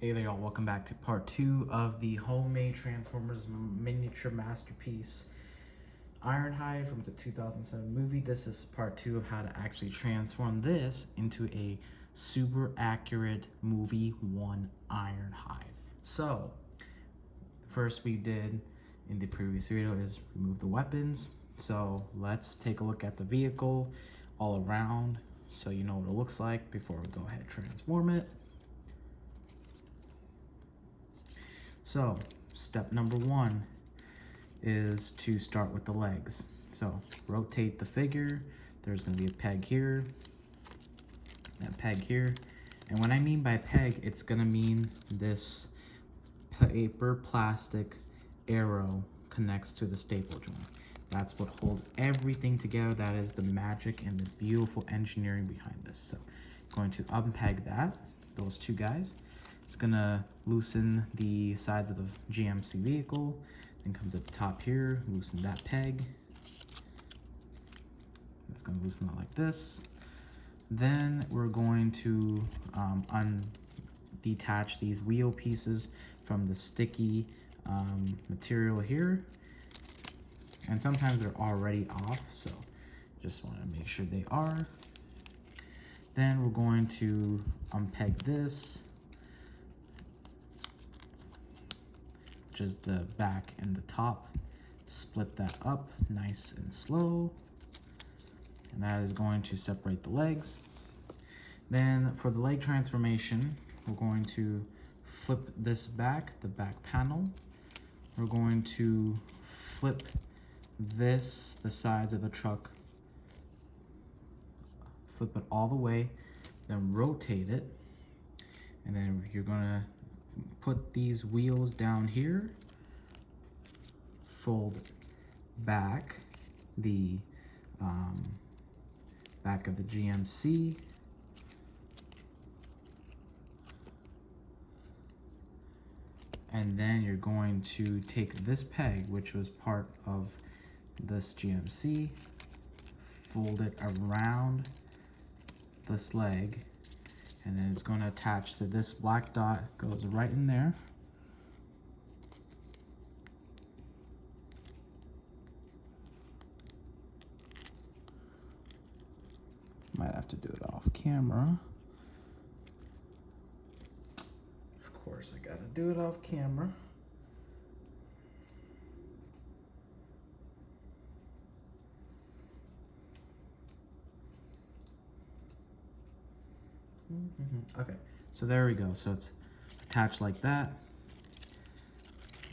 Hey there y'all, welcome back to part 2 of the homemade Transformers miniature masterpiece Ironhide from the 2007 movie. This is part 2 of how to actually transform this into a super accurate movie 1 Ironhide. So, first we did in the previous video is remove the weapons. So let's take a look at the vehicle all around so you know what it looks like before we go ahead and transform it. So step number 1 is to start with the legs. So rotate the figure. There's going to be a peg here, that peg here. And when I mean by peg, it's going to mean this paper plastic arrow connects to the staple joint. That's what holds everything together. That is the magic and the beautiful engineering behind this. So going to unpeg that, those two guys. It's gonna loosen the sides of the GMC vehicle, then come to the top here, loosen that peg. It's gonna loosen it like this. Then we're going to detach these wheel pieces from the sticky material here. And sometimes they're already off, so just wanna make sure they are. Then we're going to unpeg this, is the back and the top. Split that up nice and slow, and that is going to separate the legs. Then for the leg transformation, we're going to flip this back, the back panel. We're going to flip this, the sides of the truck, flip it all the way, then rotate it, and then you're gonna put these wheels down here, fold back the back of the GMC, and then you're going to take this peg, which was part of this GMC, fold it around this leg, and then it's going to attach to this black dot, goes right in there. Might have to do it off camera. Of course, I gotta do it off camera. Okay, so there we go. So it's attached like that.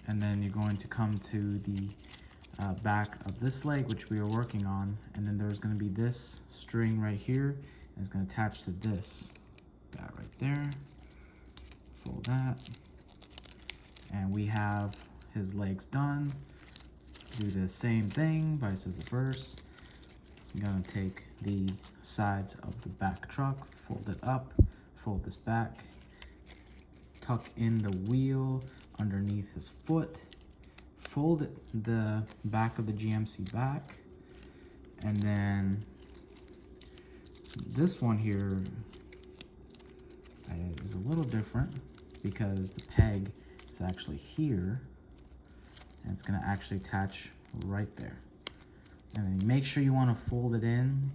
And then you're going to come to the back of this leg, which we are working on. And then there's going to be this string right here. And it's going to attach to this. That right there. Fold that. And we have his legs done. Do the same thing, vice versa. I'm going to take the sides of the back truck, fold it up, fold this back, tuck in the wheel underneath his foot, fold the back of the GMC back, and then this one here is a little different because the peg is actually here, and it's going to actually attach right there. And then make sure you want to fold it in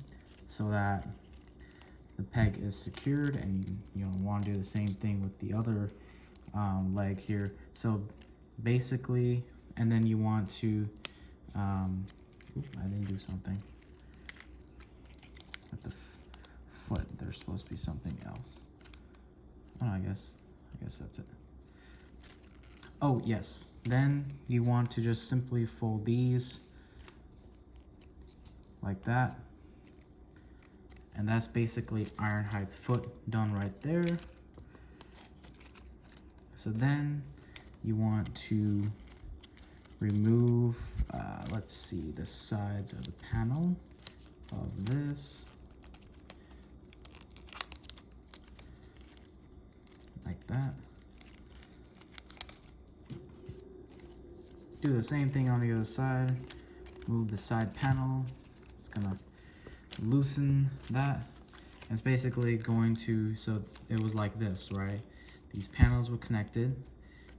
so that the peg is secured, and you want to do the same thing with the other leg here. So basically, and then you want to, I didn't do something with the foot. There's supposed to be something else. Oh, I guess that's it. Oh, yes. Then you want to just simply fold these like that. And that's basically Ironhide's foot done right there. So then you want to remove, let's see, the sides of the panel of this. Like that. Do the same thing on the other side. Move the side panel. It's gonna loosen that. It's basically going to, so it was like this, right? these panels were connected,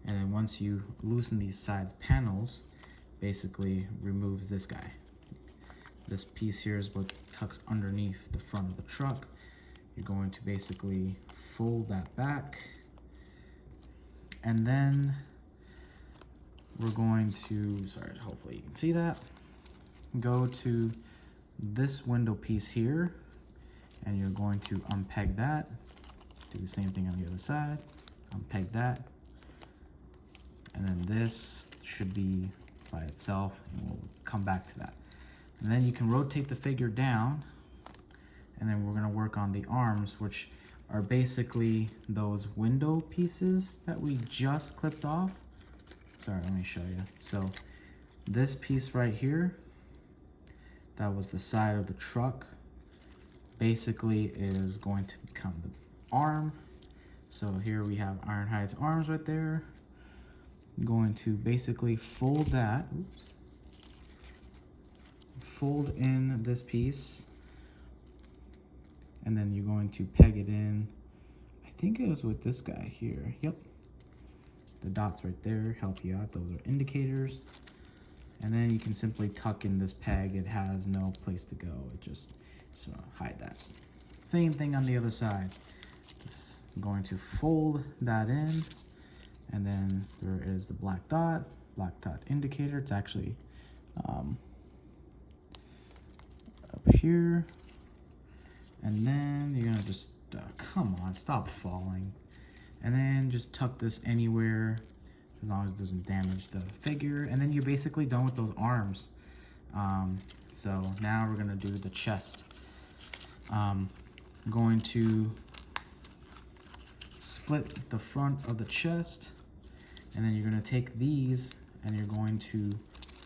and then once you loosen these side panels, basically removes this guy. This piece here is what tucks underneath the front of the truck. You're going to basically fold that back, and then we're going to, sorry, hopefully you can see that, go to this window piece here, and you're going to unpeg that, do the same thing on the other side, unpeg that, and then this should be by itself, and we'll come back to that. And then you can rotate the figure down, and then we're gonna work on the arms, which are basically those window pieces that we just clipped off. Sorry, let me show you. So this piece right here, that was the side of the truck, basically is going to become the arm. So here we have Ironhide's arms right there. I'm going to basically fold that, oops, fold in this piece, and then you're going to peg it in. I think it was with this guy here. Yep. The dots right there help you out. Those are indicators. And then you can simply tuck in this peg. It has no place to go. It just hide that. Same thing on the other side. I'm going to fold that in, and then there is the black dot indicator. It's actually up here. And then you're gonna just, come on, stop falling. And then just tuck this anywhere as long as it doesn't damage the figure. And then you're basically done with those arms. So now we're gonna do the chest. I'm going to split the front of the chest, and then you're gonna take these and you're going to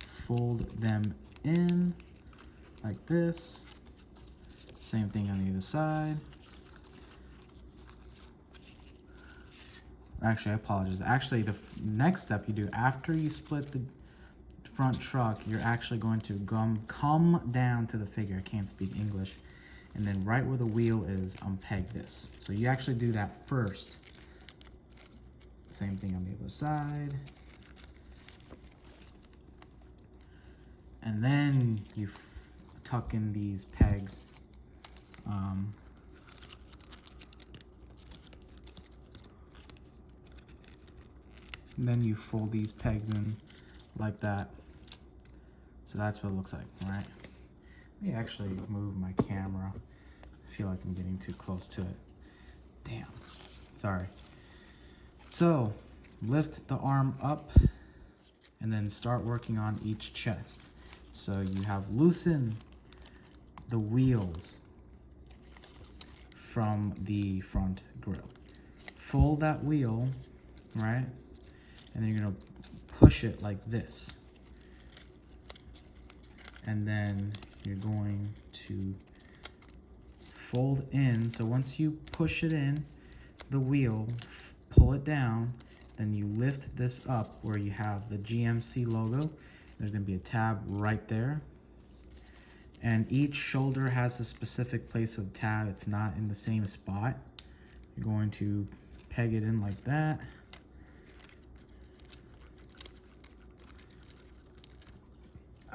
fold them in like this. Same thing on the other side. Actually, I apologize. Actually, the next step you do after you split the front truck, you're actually going to come down to the figure. I can't speak English. And then right where the wheel is, unpeg this. So you actually do that first. Same thing on the other side. And then you tuck in these pegs. And then you fold these pegs in like that. So that's what it looks like, right? Let me actually move my camera. I feel like I'm getting too close to it. Damn, sorry. So lift the arm up and then start working on each chest. So you have loosened the wheels from the front grille. Fold that wheel, right? And then you're gonna push it like this. And then you're going to fold in. So once you push it in, the wheel, pull it down, then you lift this up where you have the GMC logo. There's gonna be a tab right there. And each shoulder has a specific place for the tab. It's not in the same spot. You're going to peg it in like that.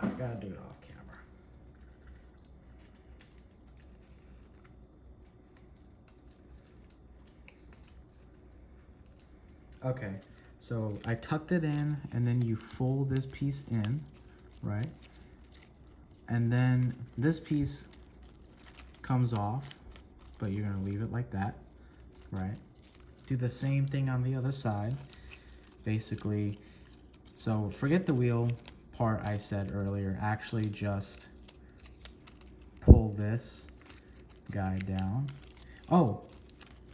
I gotta do it off camera. Okay, so I tucked it in, and then you fold this piece in, right? And then this piece comes off, but you're gonna leave it like that, right? Do the same thing on the other side, basically. So forget the wheel part I said earlier. Actually just pull this guy down. Oh,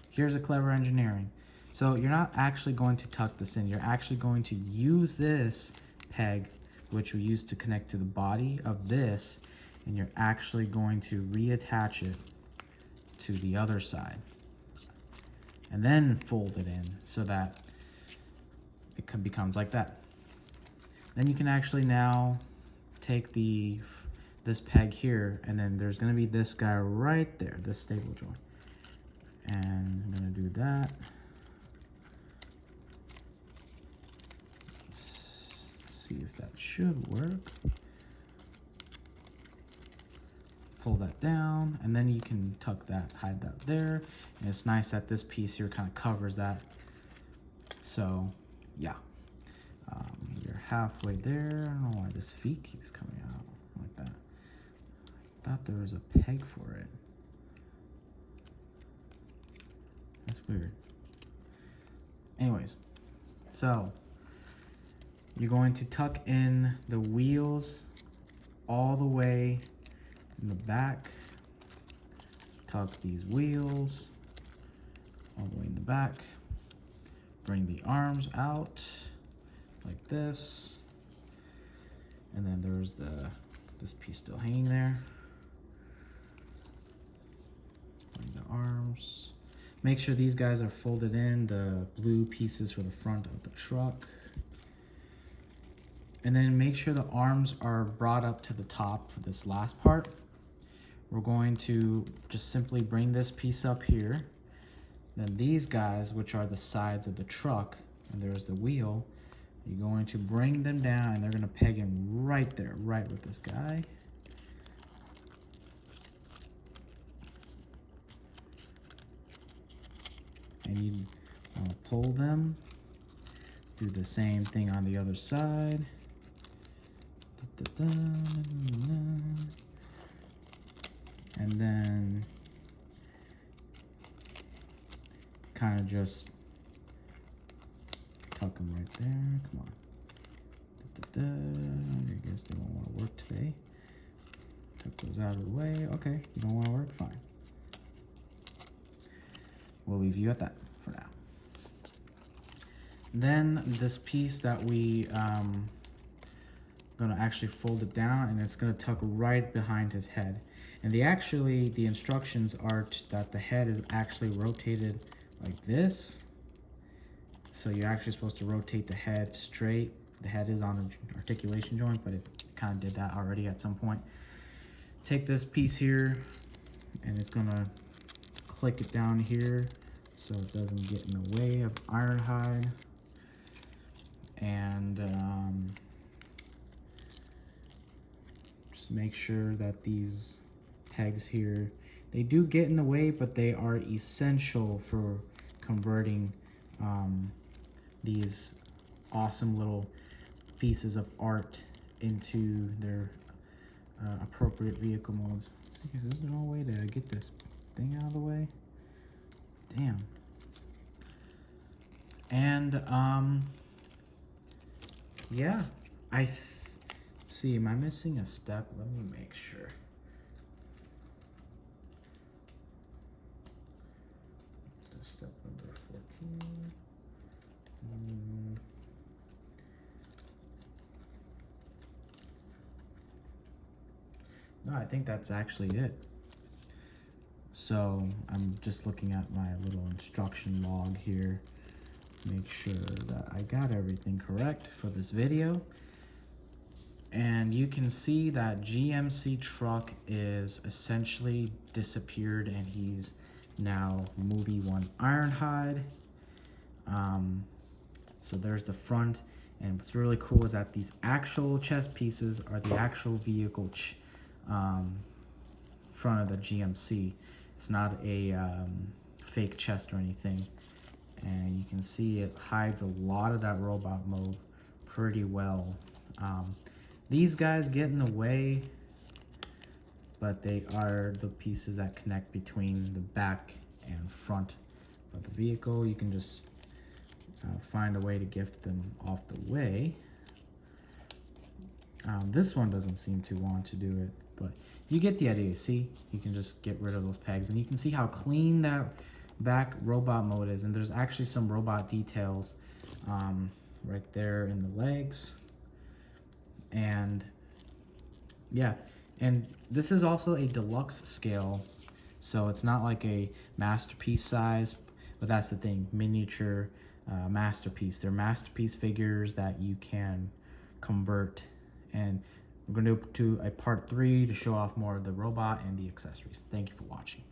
here's a clever engineering. So you're not actually going to tuck this in. You're actually going to use this peg, which we use to connect to the body of this, and you're actually going to reattach it to the other side. And then fold it in so that it becomes like that. Then you can actually now take this peg here, and then there's gonna be this guy right there, this stable joint. And I'm gonna do that. should work. Pull that down, and then you can tuck that, hide that there. And it's nice that this piece here kind of covers that. So, yeah. You're halfway there. I don't know why this feet keeps coming out like that. I thought there was a peg for it. That's weird. Anyways, so you're going to tuck in the wheels all the way in the back. Tuck these wheels all the way in the back. Bring the arms out like this. And then there's this piece still hanging there. Bring the arms. Make sure these guys are folded in, the blue pieces for the front of the truck. And then make sure the arms are brought up to the top for this last part. We're going to just simply bring this piece up here. Then these guys, which are the sides of the truck, and there's the wheel, you're going to bring them down and they're gonna peg in right there, right with this guy. And you want to pull them. Do the same thing on the other side. And then kind of just tuck them right there. Come on. I guess they won't want to work today. Tuck those out of the way. Okay, you don't want to work? Fine. We'll leave you at that for now. Then this piece that we gonna actually fold it down, and it's gonna tuck right behind his head. And the instructions are that the head is actually rotated like this. So you're actually supposed to rotate the head straight. The head is on an articulation joint, but it kind of did that already at some point. Take this piece here, and it's gonna click it down here so it doesn't get in the way of Ironhide. And just make sure that these pegs here, they do get in the way, but they are essential for converting these awesome little pieces of art into their appropriate vehicle modes. Is there no way to get this thing out of the way? Damn. And yeah, see, am I missing a step? Let me make sure. Step number 14. No, I think that's actually it. So I'm just looking at my little instruction log here. Make sure that I got everything correct for this video. And you can see that GMC truck is essentially disappeared, and he's now movie 1 Ironhide. So there's the front, and what's really cool is that these actual chest pieces are the actual vehicle front of the GMC. It's not a fake chest or anything. And you can see it hides a lot of that robot mode pretty well. These guys get in the way, but they are the pieces that connect between the back and front of the vehicle. You can just find a way to get them off the way. This one doesn't seem to want to do it, but you get the idea. See, you can just get rid of those pegs, and you can see how clean that back robot mode is. And there's actually some robot details right there in the legs. And yeah, and this is also a deluxe scale, so it's not like a masterpiece size, but that's the thing, miniature masterpiece. They're masterpiece figures that you can convert, and we're going to do a part 3 to show off more of the robot and the accessories. Thank you for watching.